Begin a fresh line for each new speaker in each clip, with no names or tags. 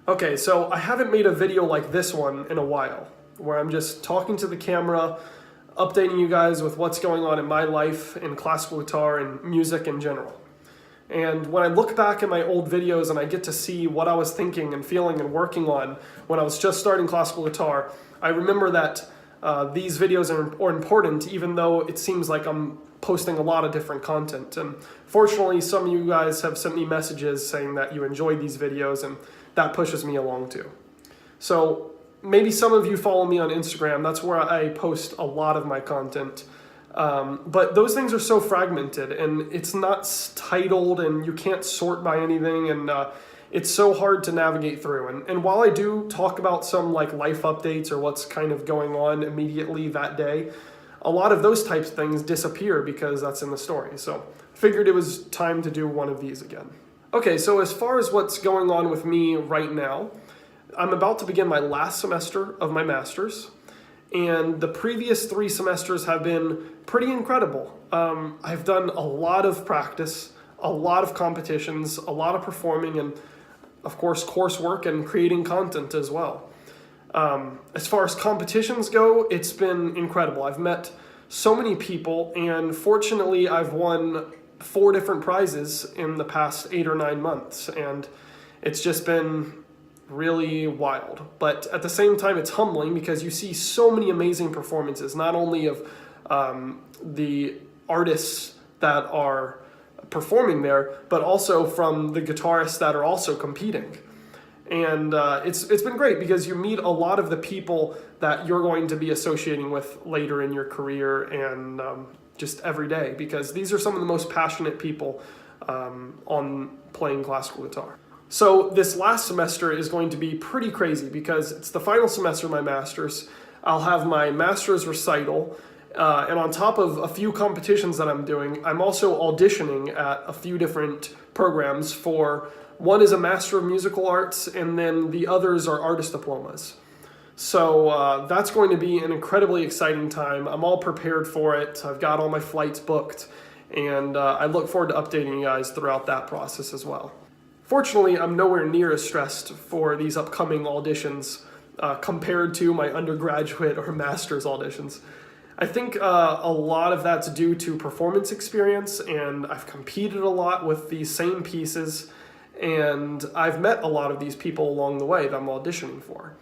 Okay, so I haven't made a video like this one in a while, where I'm just talking to the camera, updating you guys with what's going on in my life in classical guitar and music in general. And when I look back at my old videos and I get to see what I was thinking and feeling and working on when I was just starting classical guitar, I remember that these videos are important, even though it seems like I'm posting a lot of different content. And fortunately, some of you guys have sent me messages saying that you enjoy these videos, and that pushes me along too. So maybe some of you follow me on Instagram. That's where I post a lot of my content. But those things are so fragmented, and it's not titled, and you can't sort by anything, and it's so hard to navigate through. And while I do talk about some like life updates or what's kind of going on immediately that day, a lot of those types of things disappear because that's in the story. So I figured it was time to do one of these again. Okay, so as far as what's going on with me right now, I'm about to begin my last semester of my master's, and the previous 3 semesters have been pretty incredible. I've done a lot of practice, a lot of competitions, a lot of performing, and of course coursework and creating content as well. As far as competitions go, it's been incredible. I've met so many people, and fortunately I've won 4 different prizes in the past 8 or 9 months, and it's just been really wild. But at the same time, it's humbling because you see so many amazing performances, not only of the artists that are performing there, but also from the guitarists that are also competing. And it's been great because you meet a lot of the people that you're going to be associating with later in your career and just every day, because these are some of the most passionate people on playing classical guitar. So this last semester is going to be pretty crazy because it's the final semester of my master's. I'll have my master's recital, and on top of a few competitions that I'm doing, I'm also auditioning at a few different programs for, one is a Master of Musical Arts, and then the others are artist diplomas. So that's going to be an incredibly exciting time. I'm all prepared for it. I've got all my flights booked, and I look forward to updating you guys throughout that process as well. Fortunately, I'm nowhere near as stressed for these upcoming auditions compared to my undergraduate or master's auditions. I think a lot of that's due to performance experience, and I've competed a lot with these same pieces, and I've met a lot of these people along the way that I'm auditioning for.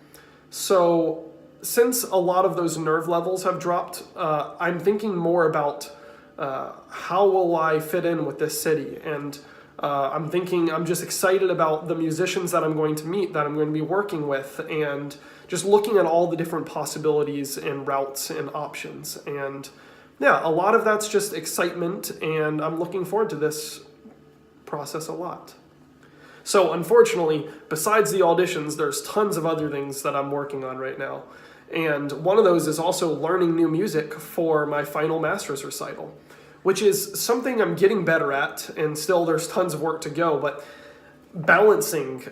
So since a lot of those nerve levels have dropped, I'm thinking more about how will I fit in with this city, and I'm just excited about the musicians that I'm going to meet, that I'm going to be working with, and just looking at all the different possibilities and routes and options. And yeah, a lot of that's just excitement, and I'm looking forward to this process a lot. So unfortunately, besides the auditions, there's tons of other things that I'm working on right now. And one of those is also learning new music for my final master's recital, which is something I'm getting better at, and still there's tons of work to go, but balancing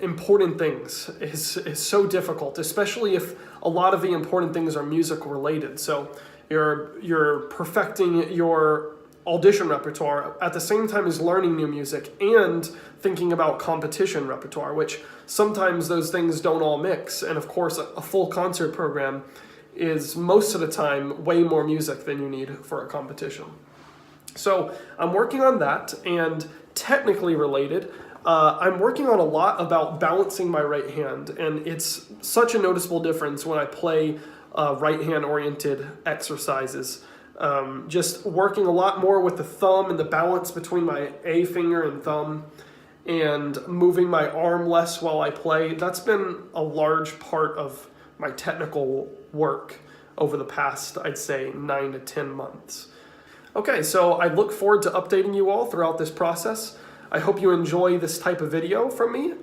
important things is so difficult, especially if a lot of the important things are music related. So you're perfecting your audition repertoire at the same time as learning new music and thinking about competition repertoire, which sometimes those things don't all mix. And of course, a full concert program is most of the time way more music than you need for a competition. So I'm working on that, and technically related, I'm working on a lot about balancing my right hand, and it's such a noticeable difference when I play right hand oriented exercises. Just working a lot more with the thumb and the balance between my A finger and thumb, and moving my arm less while I play. That's been a large part of my technical work over the past, I'd say, 9 to 10 months. Okay, so I look forward to updating you all throughout this process. I hope you enjoy this type of video from me.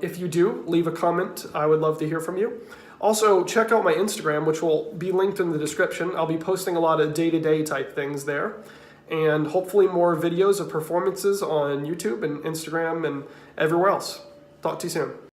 If you do, leave a comment. I would love to hear from you. Also, check out my Instagram, which will be linked in the description. I'll be posting a lot of day-to-day type things there, and hopefully more videos of performances on YouTube and Instagram and everywhere else. Talk to you soon.